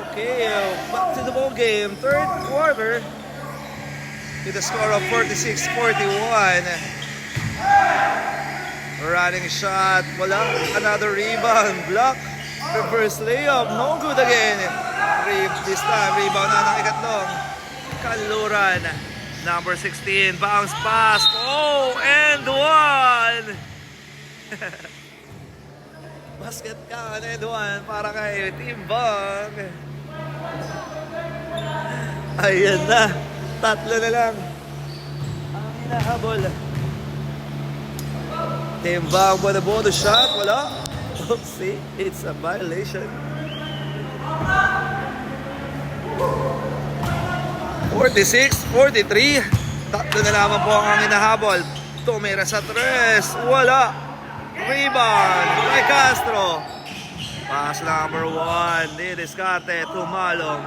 Okay, back to the ball game. Third quarter. With a score of 46-41. Running shot. Wala. Another rebound. Block. Reverse layup. No good again. This time, rebound na ng ikatlong. Kanluran. Number 16. Bounce pass. Oh, and one. Basket count and one para kay Timbang. Ayan na. Tatlo na lang ang hinahabol. Timbang ba na bonus shot? Wala. Oopsie, it's a violation. 46-43. Tatlo na lamang po ang hinahabol. Tumira sa tres. Wala. Rebound kay Castro. Pass number 1. Didiskarte to Malong.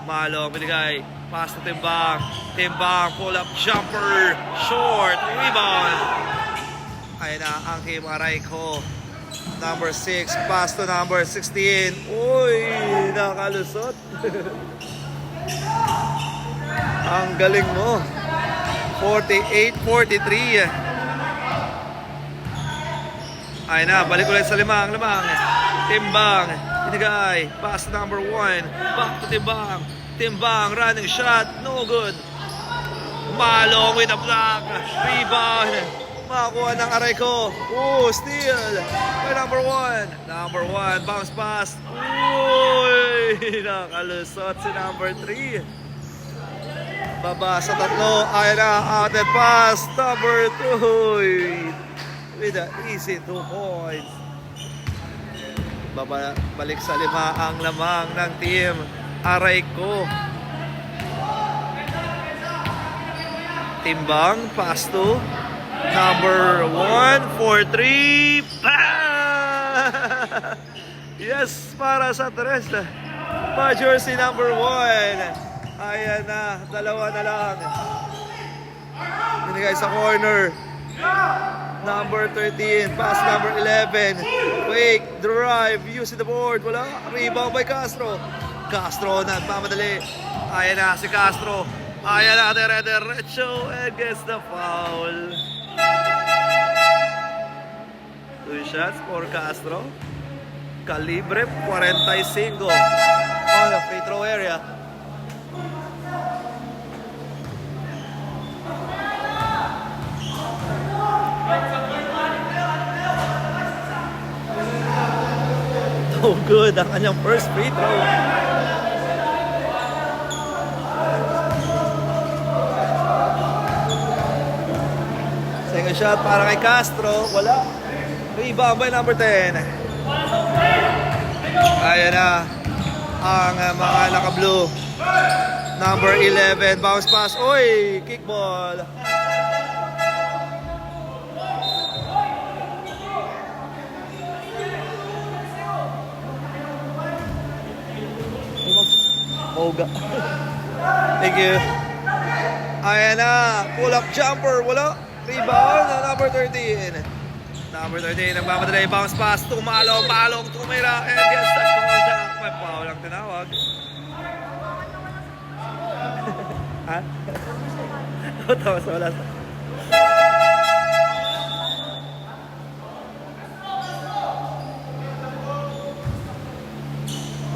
Malong binigay. Pass to Timbang. Timbang pull up jumper. Short. Rebound. Ayun na ang Kim Arayco. Number 6. Pass to number 16. Uy, nakalusot. Ang galing mo. 48-43. Ay na, balik ulit sa limang. Timbang, binigay. Pass number 1. Back to Timbang. Timbang, running shot. No good. Malong with a block. Rebound. Makakuha ng Arayco. Oh, steal. By number 1. Number 1, bounce pass. Uy, nakalusot si number 3. Baba sa tatlo. Ay na, outed pass. Number 2. With an easy 2 points. Balik sa lima ang lamang ng team Arayco. Timbang, pass to number 1 for 3. Yes, para sa tres. Pa-jersey number 1. Ayan na, dalawa na lang. Binigay sa corner. Number 13, pass number 11. Fake, drive, using the board. Wala, rebound by Castro. Castro nagmamadali. Ayan na si Castro. Ayan na, derecho and gets the foul. 2 shots for Castro. Calibre 45 on the free throw area. Oh, good ang kanyang first free throw. Second shot para kay Castro. Wala. Rebound by number 10. Ayan na ang mga naka-blue. Number 11. Bounce pass. Oy! Kickball. Oga. Thank you. Ayan na. Pull up jumper. Wala. Rebound na number 13. Number 13. Nagmamadali. Bounce pass. Tumalong. Tumira. And gets the contact. May foul ang tinawag. Ha? Tawas na wala.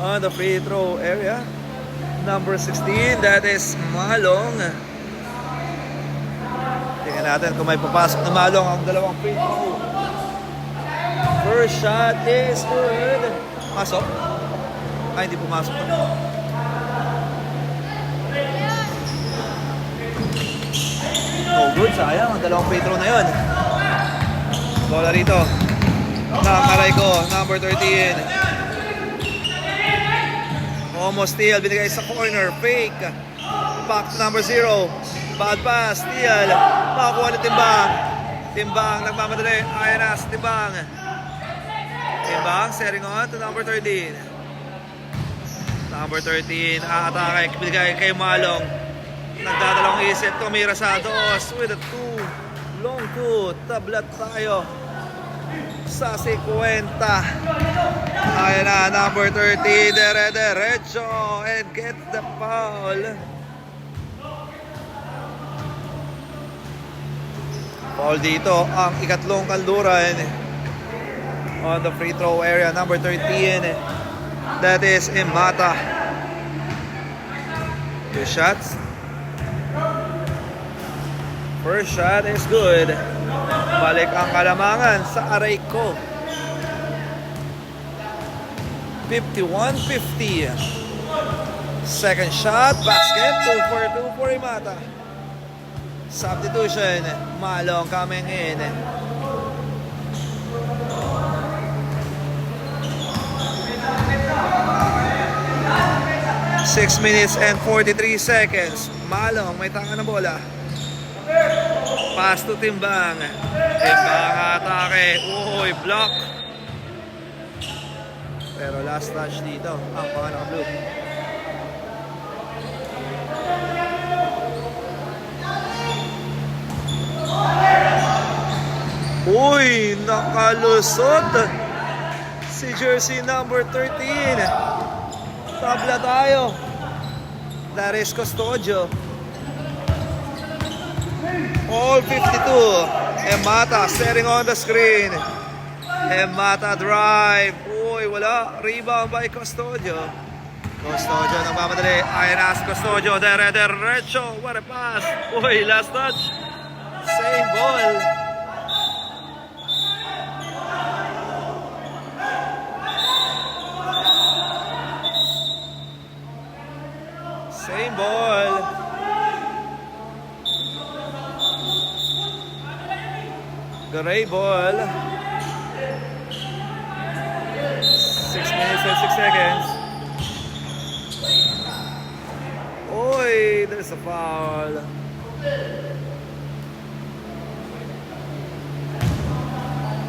On the free throw area. Number 16, that is Malong. Tingnan natin kung may papasok na Malong ang dalawang free throw. First shot is good. Pasok? Ay, hindi pumasok. Oh, good. Sayang. Ang dalawang free throw na yun. Bola rito. Arayco, number 13. Almost steal, binigay sa corner, fake. Back to number 0. Bad pass, steal. Makakuha ni Timbang. Timbang, nagmamadali. Ayan na, si Timbang. Timbang, setting on to number 13. Number 13, aatake, binigay kay Malong. Nagdadalawang isip, tumira sa dos with a 2. Long 2, tablat tayo. sa 50. Ayan na, number 30, derecho and get the foul. Foul dito, ang ikatlong kanluran on the free throw area, number 13. That is Imata. 2 shots. First shot is good. Balik ang kalamangan sa Areco. 51-50. Second shot, basket, 2 for 2 for Imata. Substitution, Malong coming in. Six minutes and 43 seconds. Malong, may tanga na bola. Pass to Timbang. Timbang atake. Uy, block. Pero last touch dito ang pangalang blue. Uy, nakalusot si jersey number 13. Tabla tayo. Darius Custodio. All 52. Imata setting on the screen. Imata drive. Uy, wala. Rebound by Custodio. Custodio nagmamadali. Ayan na si Custodio. Derecho. What a pass. Uy, last touch. Same ball. Same ball. Gray ball. 6 minutes and 6 seconds. Oy, there's a foul.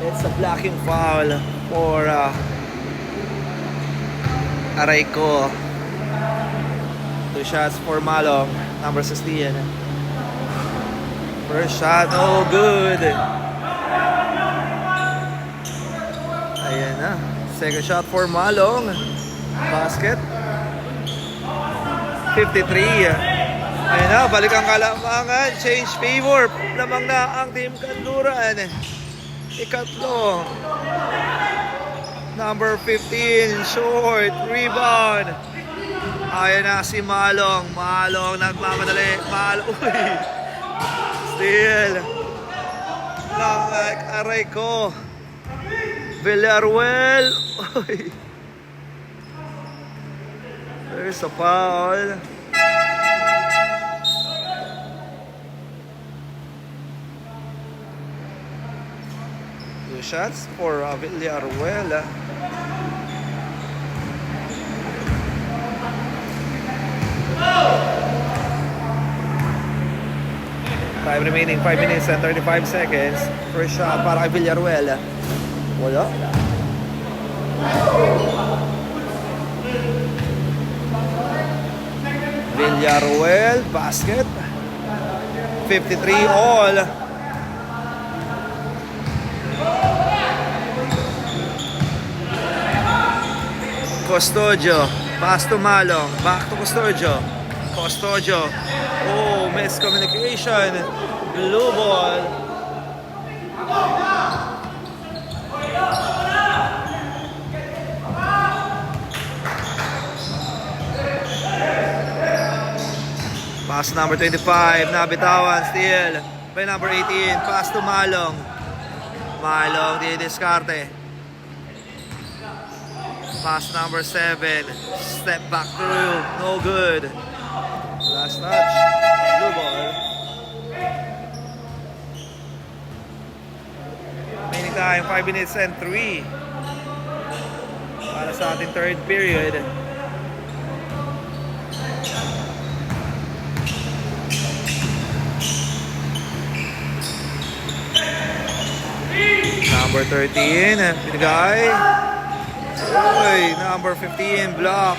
It's a blocking foul for Areco. 2 shots for Malong, number 16. First shot, no good. Ayan na. Second shot for Malong. Basket. 53. Ayan na, balik ang kalamangan. Change favor. Lamang na ang Team Kanluran. Ikatlo. Number 15, short. Rebound. Ayan na si Malong. Malong nagmamadali. Malong. Uy. Steal. Areco. Villarreal. Uy. There's a foul. Two shots for Villarreal. 5 remaining, 5 minutes and 35 seconds. First shot para kay Villarreal. Wala. Villarreal, basket. 53 all. Custodio, pass to Malong, back to Custodio. Custodio, oh, miscommunication. Blue ball. Pass number 25, nabitawan, steal by number 18, pass to Malong. Malong, di diskarte. Pass number 7, step back through, no good. Last touch, blue ball. Remaining time, 5 minutes and 3. Para sa ating third period. Number 13, pinagay. Uy, number 15, block.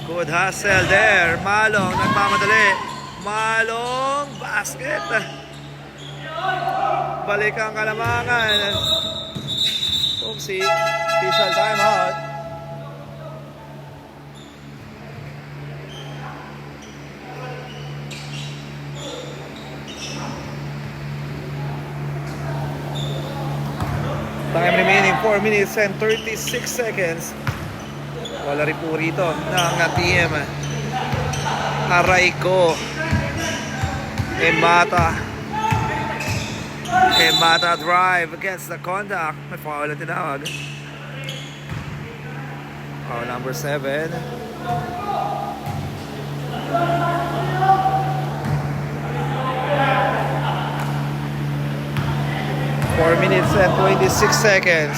Good hustle there. Malong, nagmamadali. Malong, basket. Balik ang Kalamangan. Oopsie. Official timeout. Time remaining 4 minutes and 36 seconds. Wala rin po rito ng team Arayco. Emata drive against the contact. May foul na tinawag. Foul number 7. Four minutes and 26 seconds.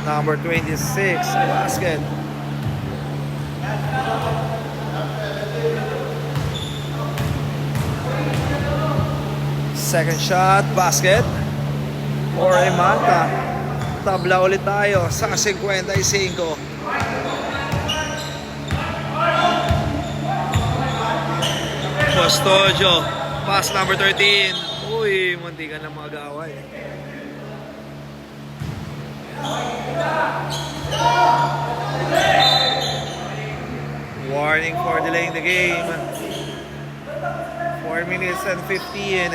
Number 26, basket. Second shot, basket. For Emata. Tabla ulit tayo sa 55. Custodio, pass number 13. Uy, munti ka na mag-away. Warning for delaying the game. 4 minutes and 15.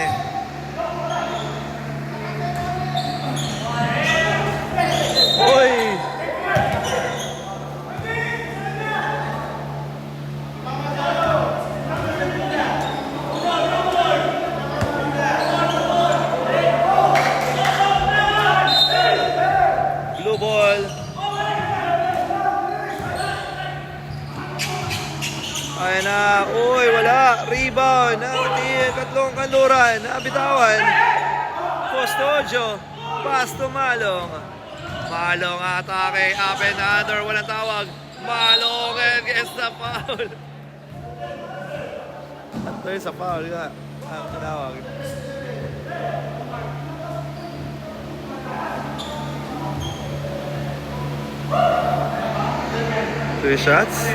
Uy! Blue ball. Ayan na. Uy, wala. Rebound. Katlong kanluran. Nabitawan. Custodio. Pass to Malong. Malong atake. Up and under. Walang tawag. Malong against the foul. Ito yung sa foul nga. Ang tinawag. Two shots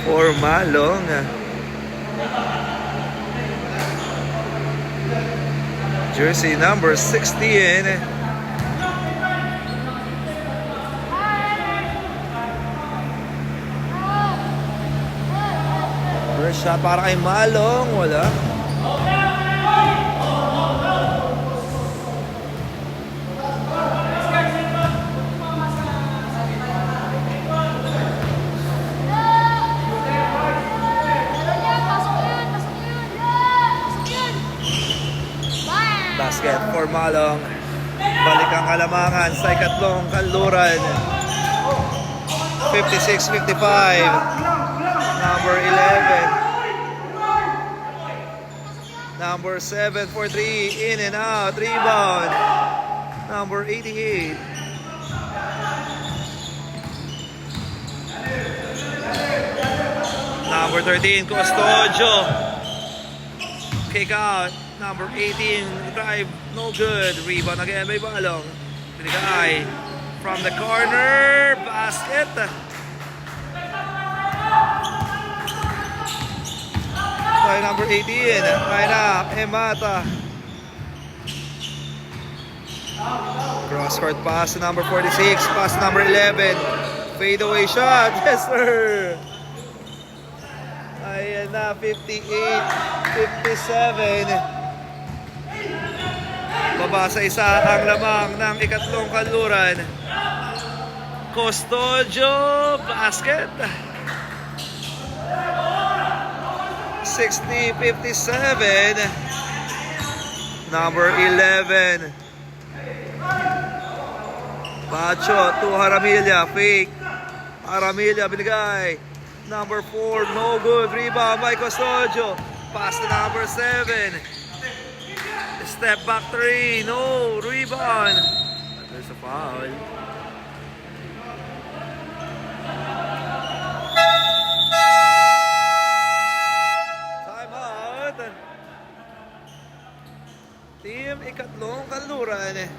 for Malong. Jersey number 16. First shot para kay Malong. Wala. Basket for Malong. Balik ang Kalamangan sa ikatlong kanluran. 56-55. Number 11. Number 7 for 3. In and out. Rebound. Number 88. Number 13, Custodio. Kick out. Number 18, drive, no good. Rebound again by Malong. Pinigay from the corner, basket. By number 18, line up, Emata. Cross court pass to number 46, pass number 11. Fade away shot, yes sir. Ayan na, 58-57. Baba sa isa ang lamang ng ikatlong kanluran. Custodio, basket. 60-57. Number 11. Pacho to Jaramillas, fake. Jaramillas binigay. Number 4, no good. Rebound by Custodio. Pass to number 7. Step back 3, no, rebound. There's a foul. Time out. Team ikatlong kanluran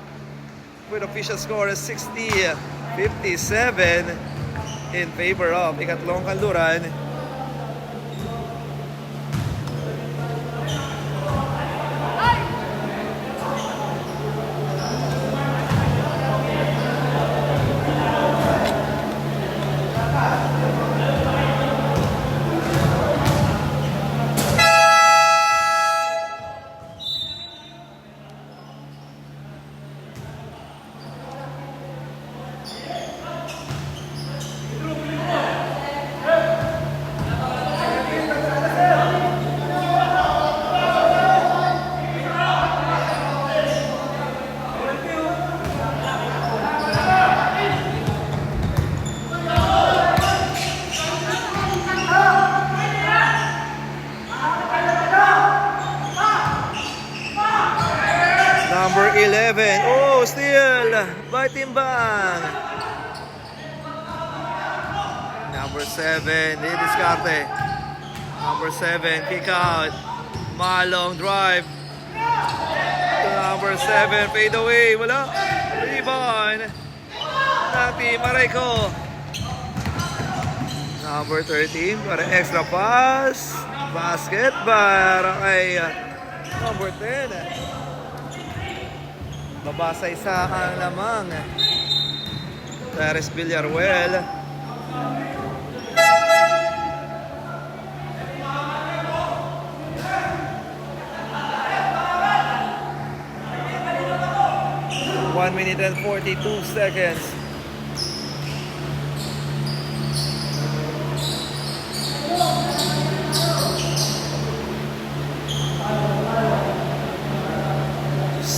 with official score is 60-57 in favor of ikatlong kanluran. 7. Oh, steal by Timbang. Number 7, didiskarte. Number 7, kick out. Malong drive. To number 7, fade away. Wala. Rebound. Nati Marayco. Number 13, para extra pass. Basket para kay number 10. Babasa isa ang lamang. Teres Villaruel. One minute and 42 seconds.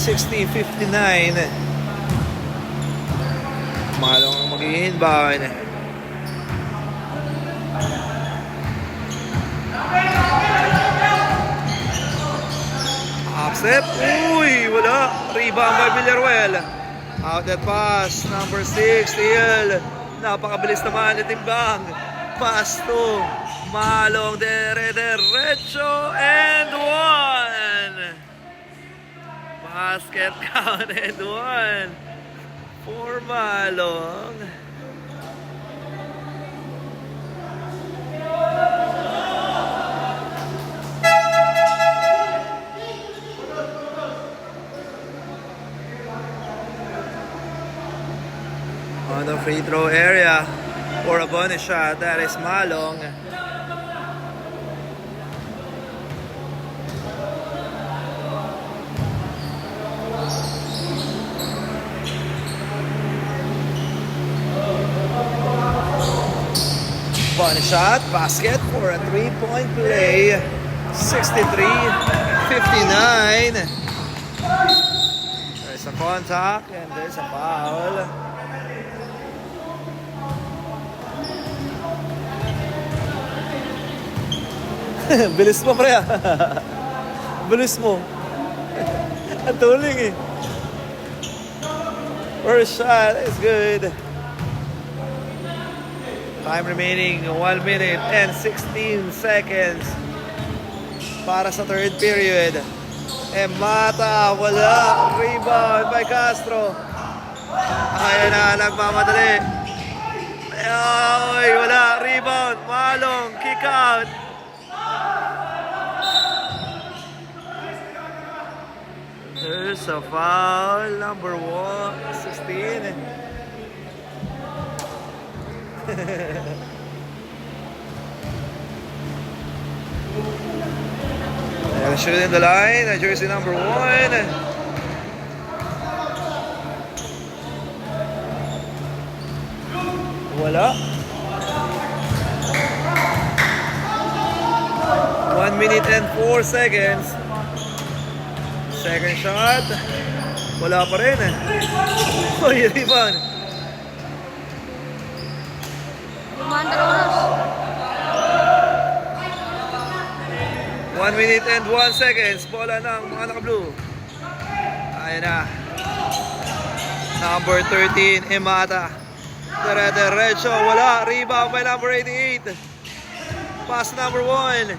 .59. Malong ang mag-i-inbound. Upstep. Uy, wala. Rebound by Villaruel. Out that pass. Number 6, steal. Napakabilis naman ni Timbang. Pass to Malong. Derecho. And one. Basket count and one for Malong. On the free throw area for a bonus shot, that is Malong. Bonus shot, basket for a 3-point play. 63-59. There's a contact and there's a foul. Bilis mo, pre. Bilis mo. Ang tuling eh. First shot is good. Time remaining 1 minute and 16 seconds para sa third period. Mata, wala. Rebound by Castro. Ayan na, nagmamadali. Ay, wala. Rebound. Malong, kick out. There's a foul. Number 16. And shooting the line, jersey number 1. Wala. 1 minute and 4 seconds. Second shot. Wala pa rin eh. Uy, rebound. 1 minute and 1 seconds. Bola ng mga naka-blue. Ayan na. Number 13, Imata. Derecho, wala. Rebound by number 88. Pass number 1.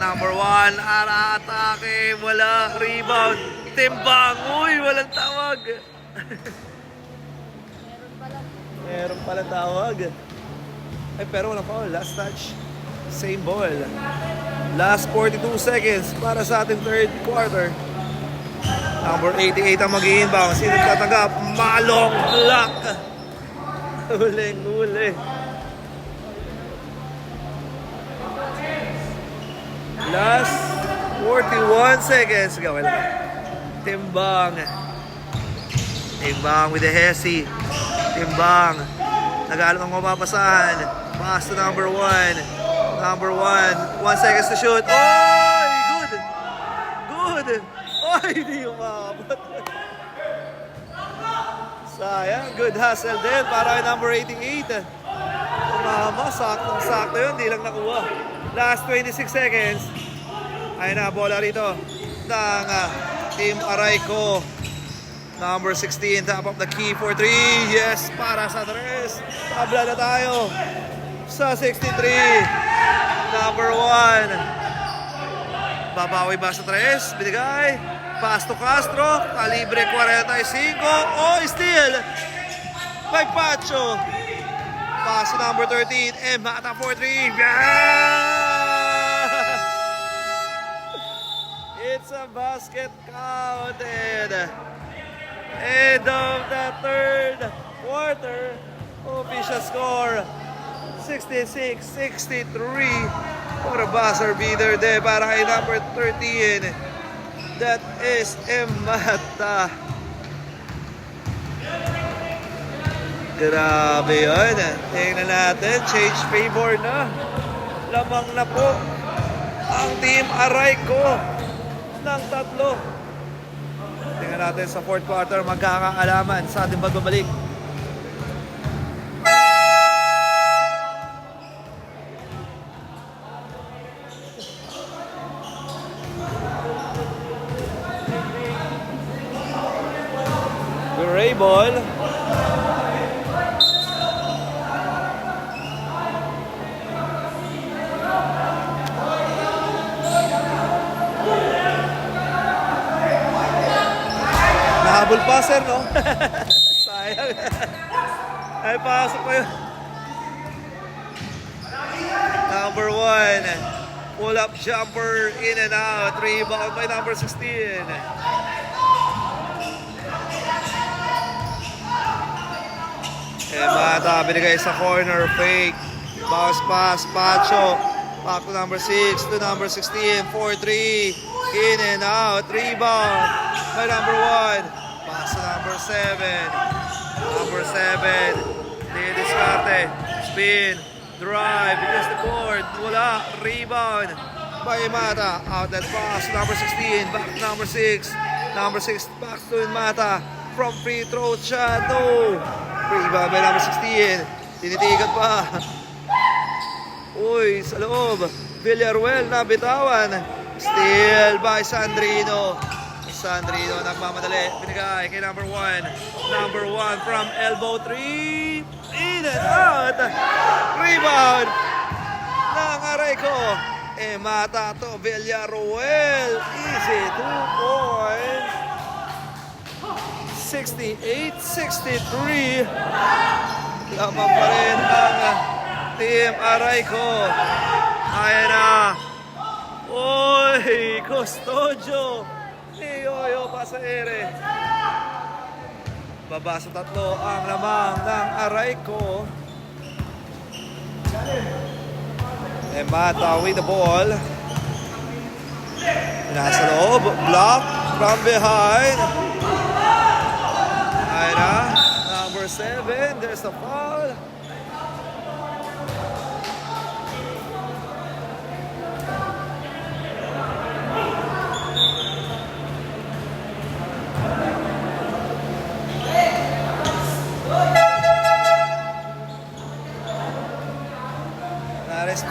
Number 1, atake. Wala. Rebound. Timbang. Uy, walang tawag. Meron pala tawag. Ay, pero walang foul. Last touch. Same ball. Last 42 seconds para sa ating third quarter. Number 88 ang mag-i-inbound. Sino tatanggap? Malong block. Huling-huli. Last 41 seconds. Gawin lang. Timbang. Timbang with the Hesi. Timbang. Nag-aalam ang mapapasahan. Pass to number 1. Number 1. 1 seconds to shoot. Oy! Good! Good! Oy! Hindi umabot. Sayang. Good hustle din para kay number 88. Umama. Saktong-sakto yun. Hindi lang nakuha. Last 26 seconds. Ayun na. Bola rito ng Team Arayco. Number 16, top of the key for 3. Yes, para sa 3. Tabla na tayo sa 63. Number 1. Babawi ba sa 3? Binigay. Pass to Castro. Kalibre 45. Oh, steal. By Pacho. Pass to number 13. Mata for 3. Yeah! It's a basket counted. End of the third quarter. Official score 66-63 for a buzzer beater there para kay number 13. That is Mata. Grabe yun. Tingnan natin. Change favor na. Lamang na po ang Team Arayco ng 3. Tingnan natin sa fourth quarter, magkakaalaman sa ating pagbabalik. Gray ball. Nahabol pa, sir, no? Sayang. Ay, pasok pa yun. Number 1. Pull-up jumper, in and out. Rebound by number 16. Mata, binigay sa corner, fake. Bounce pass, Pacho. Back to number 6, to number 16, 4-3. In and out, rebound by number 1. Pass to number 7. Number 7. Didiskarte. Spin. Drive. Against the board. Wala. Rebound by Mata. Outlet pass. Number 16. Back to number 6. Number 6. Back to Mata. From free throw shot. No. Rebound by number 16. Tinitigan pa. Uy, sa loob. Villaruel na bitawan. Steal by Sandrino. Sandrino nagmamadali. Binigay kay number 1. Number 1 from elbow 3. In and out. Rebound ng Arayco. Mata to Villaruel. Easy 2 points. 68-63. Lamang pa rin ang Team Arayco. Ayan na. Uy, Custodio. Yoyo Pasaere. Baba sa 3 ang lamang ng Arayco. Mata with the ball. Nasa loob. Block from behind. Ayan na. Number 7. There's the foul.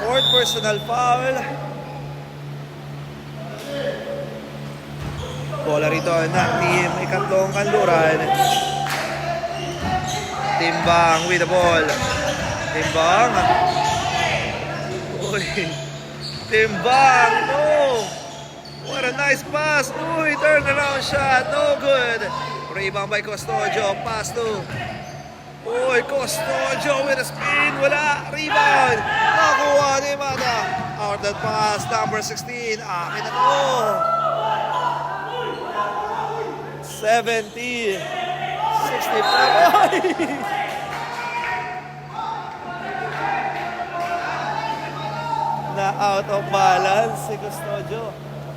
Fourth personal foul. Bola rito ng team ikatlong kanluran. Timbang with the ball. Timbang. Uy. Timbang. No. What a nice pass. Uy, turn around shot. No good. Rebound by Custodio. Pass to. Uy, Custodio with a spin. Wala. Rebound. Nakuha ni Mata. Outlet pass. Number 16. Akin na to. 70. 65. Na out of balance si Custodio.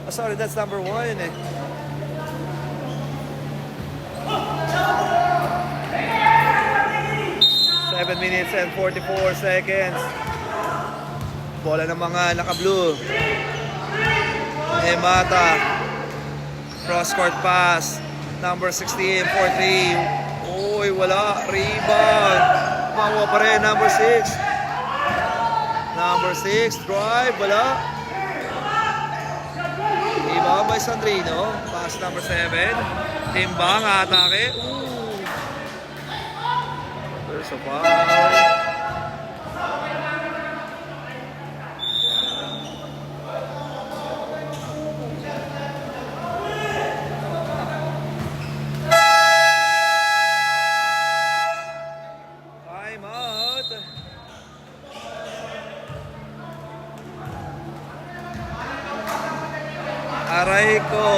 Oh, sorry, that's number 1 eh. Seven minutes and 44 seconds. Bola ng mga naka-blue. Mata. Cross-court pass. Number 16, 4-3. Uy, wala. Rebound. Makuha pa rin. Number 6. Number 6. Drive. Wala. Rebound by Sandrino. Pass number 7. Timbang atake. There's a foul. Aray ko.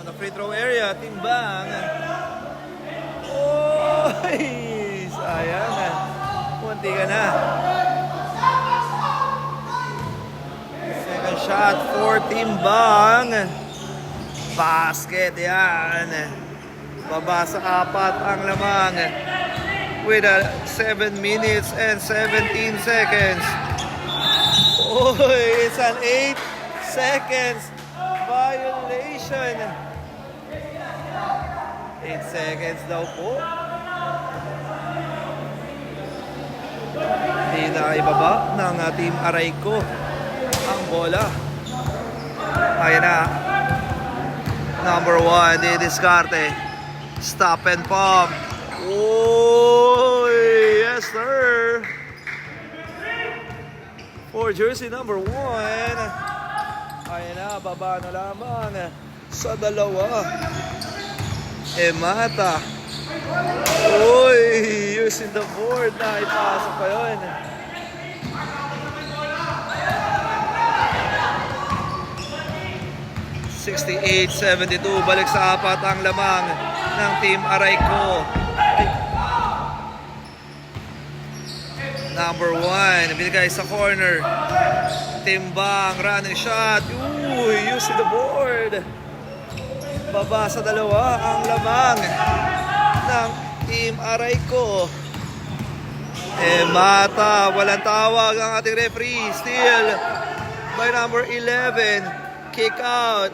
On the free throw area, Timbang. Oy! Sayang. Kunti ka na. Second shot for Timbang. Basket yan. Baba sa 4 ang lamang. With 7 minutes and 17 seconds. Oy! It's an 8 seconds violation. 8 seconds daw po. Hindi na ibaba ng Team Arayco ang bola. Ayan na. Number 1, didiskarte. Stop and pump. Oh, yes sir. For jersey number 1. Ayan na, baba na lamang sa 2. Emata. Uy, using the board na ipasok pa yun. .68-72, balik sa 4 ang lamang ng Team Arayco. Number 1, binigay sa corner. Timbang, running shot. Uy, using the board. Baba sa 2 ang lamang ng Team Arayco. Mata, walang tawag ang ating referee. Steal by number 11. Kick out.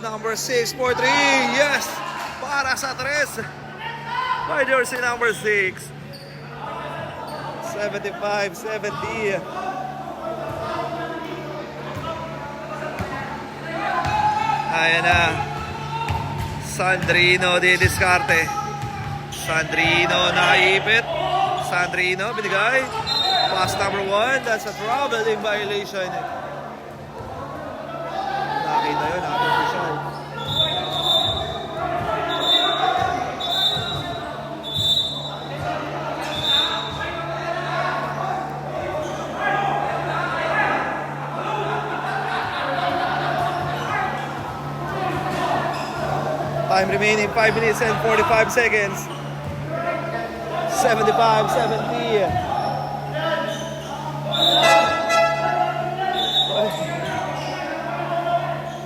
Number 6 for 3. Yes! Para sa 3. By jersey number 6. 75-70. Ayan na. Sandrino didiskarte. Sandrino naipit. Sandrino binigay. Pass number 1. That's a traveling violation. Nakita yun. Ating official. Time remaining 5 minutes and 45 seconds. 75-70.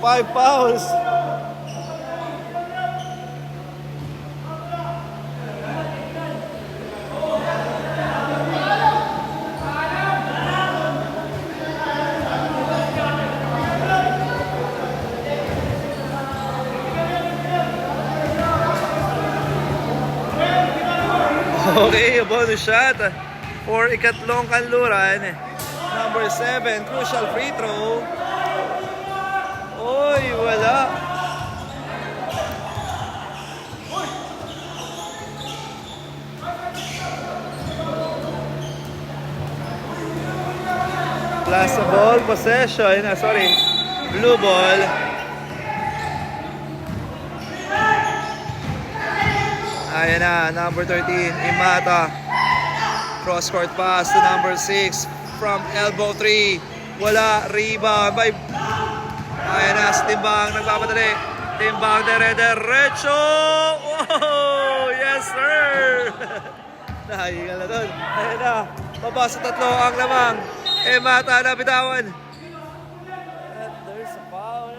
Five fouls. Okay, bonus shot for ikatlong kanluran. Number 7, crucial free throw. Oy, wala. Plus a ball possession. Sorry, blue ball. Ayan na, number 13, Imata. Cross-court pass to number 6 from elbow 3. Wala, rebound by... Ayan na, si Timbang nagpapadali. Timbang dire-derecho! Oh, yes sir! Nahihingal na doon. Ayan na, Baba sa 3 ang lamang. Mata na bitawan. And there's a foul.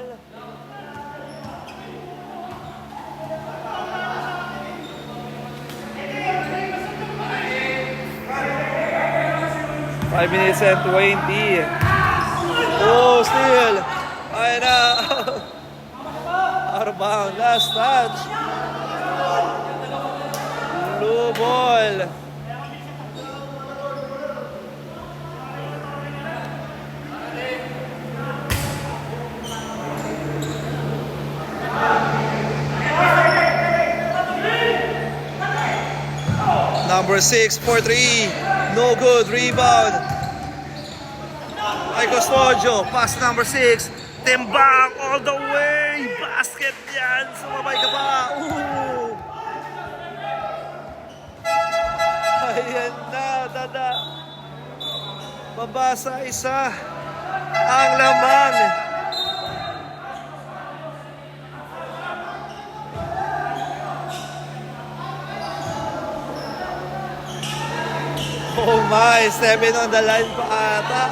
Five minutes and 20. Oh, still. Ay na. Out of bound. Last touch. Blue ball. Number 6 for 3. No good. Rebound. Ay Custodio. Pass number 6. Timbang all the way. Basket yan. Sumabay ka pa. Ooh. Ayan na. Dada. Babasa isa. Ang lamang. Oh my, 7 on the line pa ata.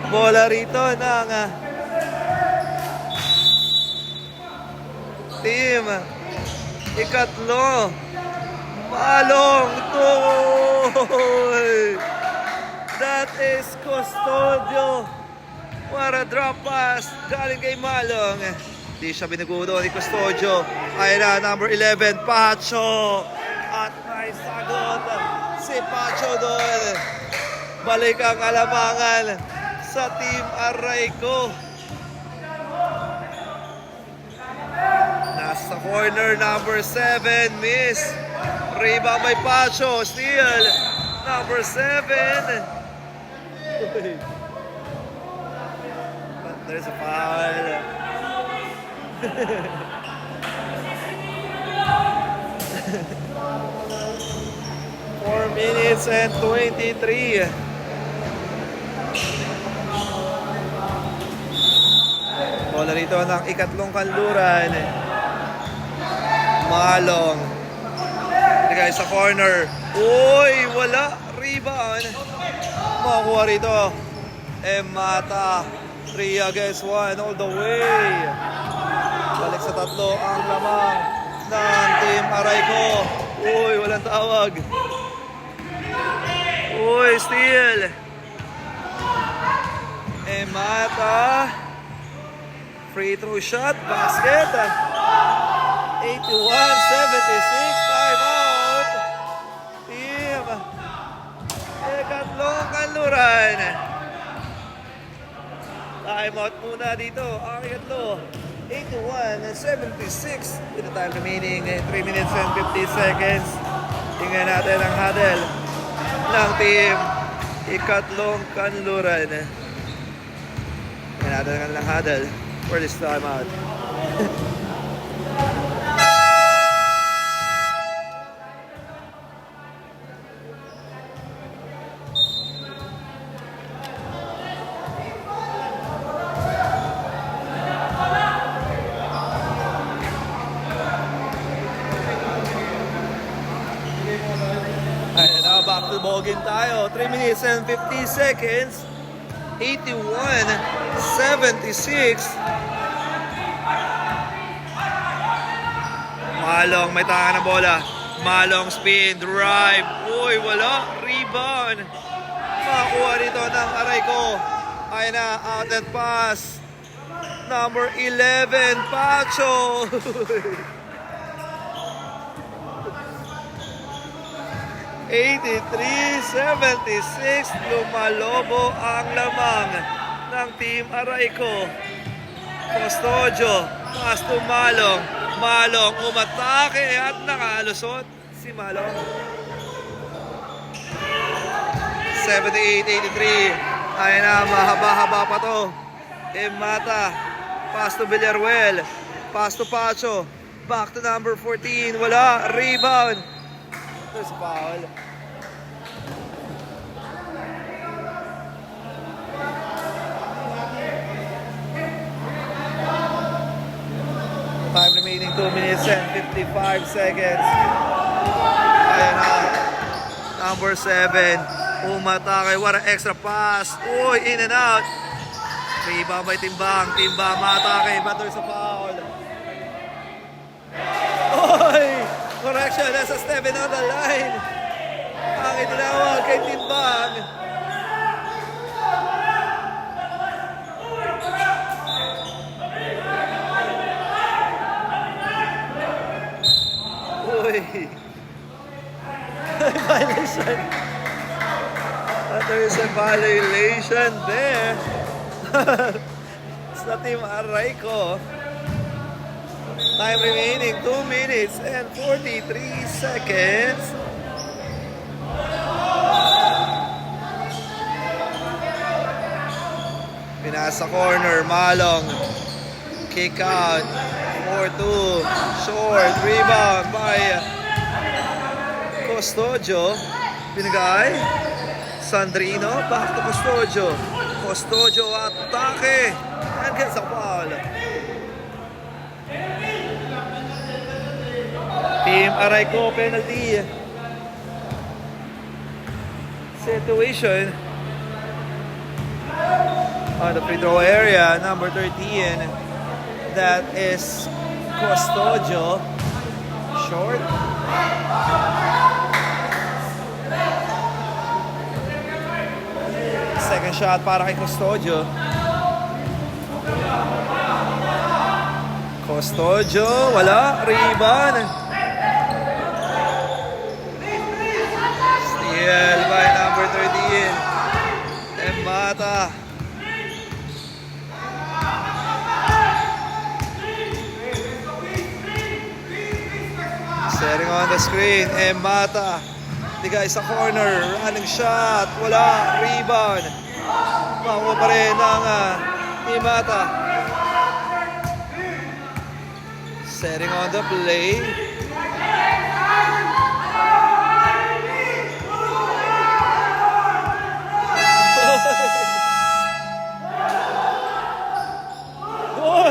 Bola rito ng team. Ikatlo. Malong Toy. That is Custodio. What a drop pass. Galing kay Malong. Di siya binugudo ni Custodio. Ay na, number 11, Pacho. At may sagot si Pacho doon. Balik ang alamangan sa Team Arayco. Nasa corner, number 7, miss. Rebound by Pacho, steal. Number 7. But there's a foul. 4 minutes and 23. Bola rito ng ikatlong kanluran. Malong. Nagay sa corner. Uy, wala. Rebound. Makuha rito. Mata. 3 against 1 all the way. Balik sa 3 ang lamang ng Team Arayco. Uy, walang tawag. Uy, steal. Mata. Free throw shot. Basket. 81-76. Time out. Team. Ikatlong kanluran. Time out muna dito. Ang ikatlo. 81-76. With the time remaining 3 minutes and 50 seconds. Tingnan natin ang huddle ng team ikatlong kanluran. Tingnan natin ang kanilang huddle for this time out. Ayan na, back to ballgame tayo. 3 minutes and 50 seconds. 81-76. Malong, may tanga na bola. Malong spin, drive. Uy, wala. Rebound. Makakuha dito ng Arayco. Ayan na, outlet pass. Number 11, Pacho. 83-76, lumalobo ang lamang ng Team Arayco. Custodio, pass to Malong. Malong umatake at nakalusot si Malong. 78-83. Ay na, mahaba-haba pa to. Mata, pass to Villaruel. Pass to Pacho. Back to number 14. Wala, rebound. There's a foul. Time remaining 2 minutes and 55 seconds. Ayan na. Number 7. Umatake. What an extra pass. Uy, in and out. Rebound by Timbang. Timbang matake. Batter sa foul. Uy! Correction. Nasa step in on the line. Ang itinawag kay Timbang. Uy! Violation. There is a violation there. It's the team Arayco. Time remaining 2 minutes and 43 seconds. Pinasa corner, Malong. Kick out. 4-2. Short. Rebound by Custodio. Binigay. Sandrino. Back to Custodio. Custodio atake. And gets a foul. Team Arayco penalty situation on the free throw area. Number 13, that is Custodio. Short. Second shot para kay Custodio. Custodio, wala. Rebound. Steal by number 13. Embata. Setting on the screen. Embata. Tigay sa corner. Running shot. Wala. Rebound. Makuha pa rin ng Embata. Setting on the play.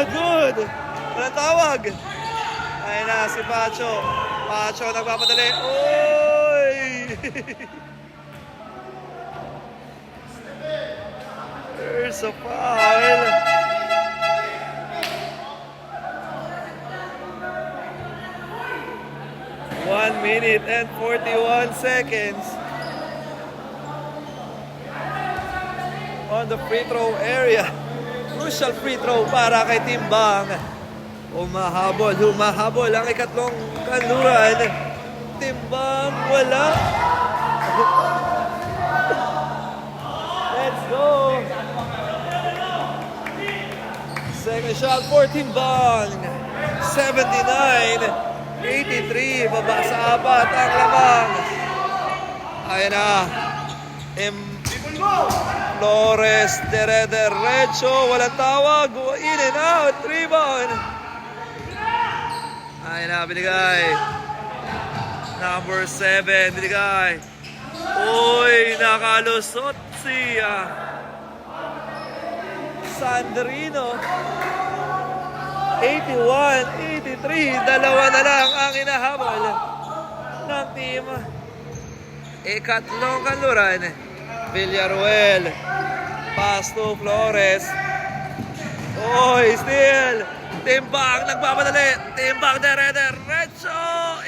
Good. Walang tawag. Ayun na si Pacho. Pacho nagpapadali. Oy! There's a foul. One minute and 41 seconds on the free throw area. Crucial free throw para kay Timbang. Humahabol ang ikatlong kanluran. Timbang wala. Let's go. Second shot for Timbang. 79-83. Baba sa apat ang lamang. Ayan na. Flores, derecho, walang tawag, in and out, rebound. Ay na, binigay. Number 7, binigay. Uy, nakalusot si Sandrino. 81-83, dalawa na lang ang inahabol ng team. Ikatlong kanluran. Villaruel. Pass to Flores. Oy, steal. Timbang nagbamadali. Timbang derecho.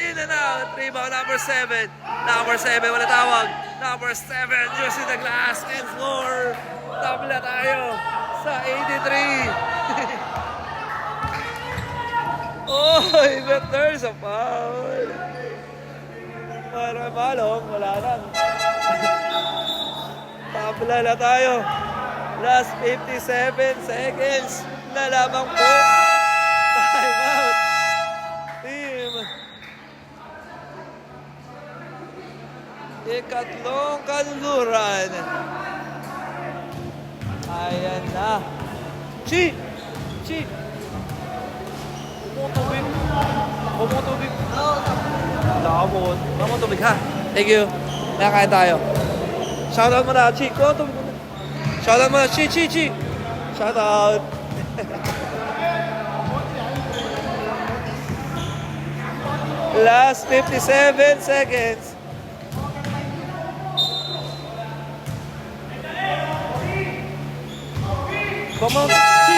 In and out. Rebound number 7. Number 7, wala tawag. Number 7, using the glass and floor. Tabla tayo sa 83. Oy, but there's a foul. Para Malong, wala lang. Tabla na tayo. Last 57 seconds na lamang po. Time out. Team. Ikatlong kanluran. Ayan na. Chi! Kumutubig. Lakabot. Kumutubig ha. Thank you. Nakakain tayo. Shoutout mo na, Chi. Shoutout mo na, Chi. Shoutout. Last 57 seconds. Bama, Chi!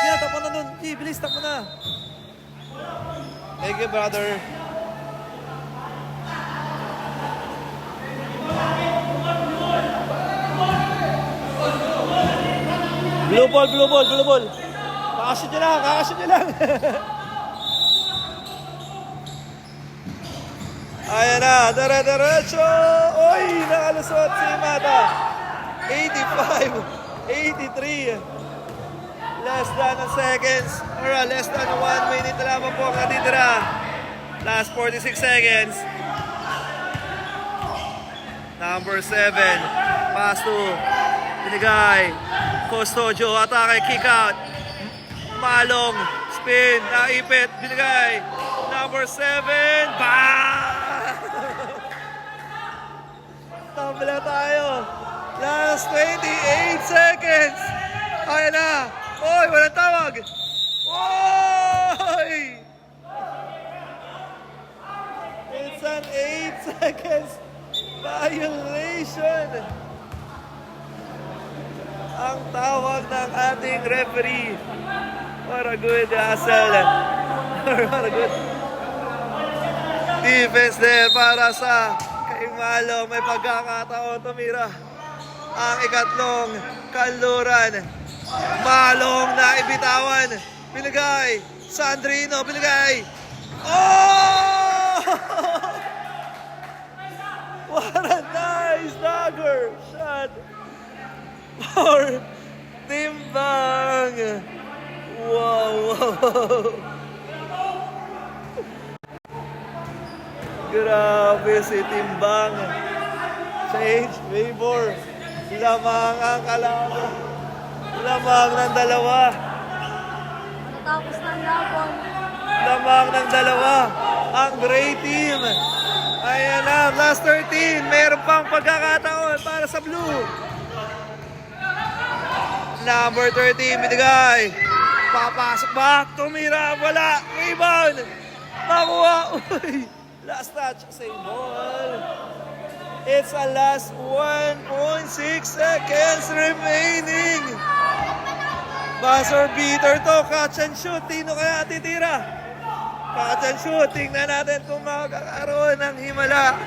Yan, takpan na dun. Chi, bilis, takpan na. Thank you, brother. Blue ball, blue ball, blue ball. Kakashoot nyo lang, kakashoot nyo lang. Ayan na, dire-diretso. Oy, nakalusot si Mata. 85, 83. Less than a seconds, or less than 1 minute na lamang po ang natitira. Last 46 seconds. Number 7, pass to Binigay. Custodio, atake, kick out. Malong, spin, naipit, Binigay. Number 7, bang! Tabla tayo. Last 28 seconds. Ayan na. Oy, walang tawag. Oy! It's an 8 seconds violation. Ang tawag ng ating referee. What a good hustle. What a good defense there para sa kay Malo. May pagkakataon tumira ang ikatlong kanluran. Malong na ibitawan. Binigay. Sandrino, binigay. Oh! What a nice dagger shot for Timbang. Wow, wow. Grabe si Timbang. Change favor. Lamang ang kalaban. Lamang ng dalawa. Tapos ng laban. Lamang ng dalawa. Ang gray team. Ayan na, last 13. Meron pang pagkakataon para sa blue. Number 13, Binigay. Papasok ba? Tumira, wala. Rebound. Nakuha. Uy. Last touch, same ball. It's a last 1.6 seconds remaining. Buzzer beater to. Catch and shoot. Tino kaya titira? Catch and shoot. Tingnan natin kung makakaroon ng himala.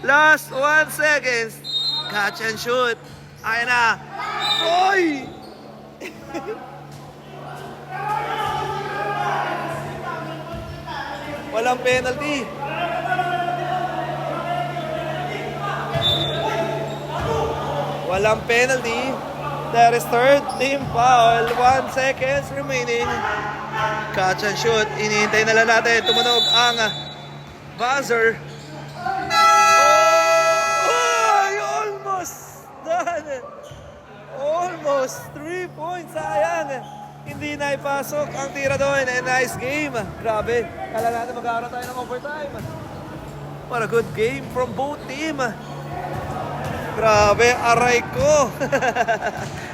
Last 1 seconds. Catch and shoot. Ayan na. Oy! Walang penalty. Walang penalty. That is third team foul. 1 seconds remaining. Catch and shoot. Inihintay na lang natin. Tumunog ang buzzer. Oh! Almost done. Almost 3 points. Sayang. Hindi na ipasok ang tira doon. And nice game. Grabe. Kala natin mag-aaral tayo ng overtime. What a good game from both team. Grabe, aray ko.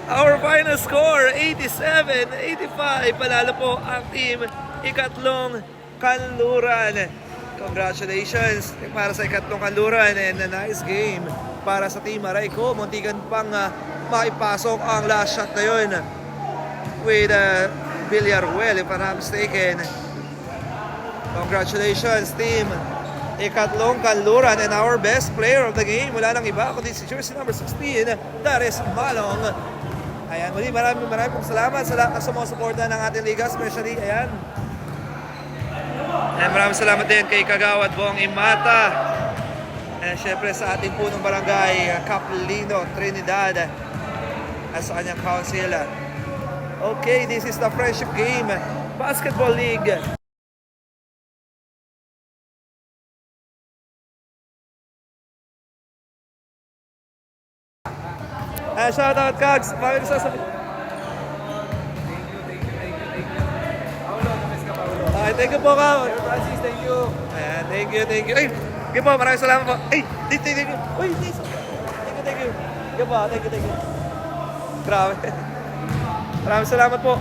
Our final score, 87-85. Panalo po ang team ikatlong kanluran. Congratulations para sa ikatlong kanluran and a nice game para sa team aray ko. Muntikan pang maipasok ang last shot na yun with Villaruel, if I'm not mistaken. Congratulations team ikatlong kanluran, and our best player of the game, wala nang iba kundi si jersey number 16, that is Malong. Ayan, muli maraming pong salamat sa lahat ng sumusuporta ng ating liga, especially, ayan. And maraming salamat din kay Kagawad Bong Imata. And syempre sa ating punong barangay, Caplino, Trinidad, at sa kanyang council. Okay, this is the Friendship Game Basketball League. Shout out, Kags. Bakit sasabi? Okay, thank you po, Kag. Francis, thank you. Ayan, thank you. Ay, sige po, maraming salamat po. Ay, thank you. Uy, thank you. Sige po, thank you. Grabe. Maraming salamat po.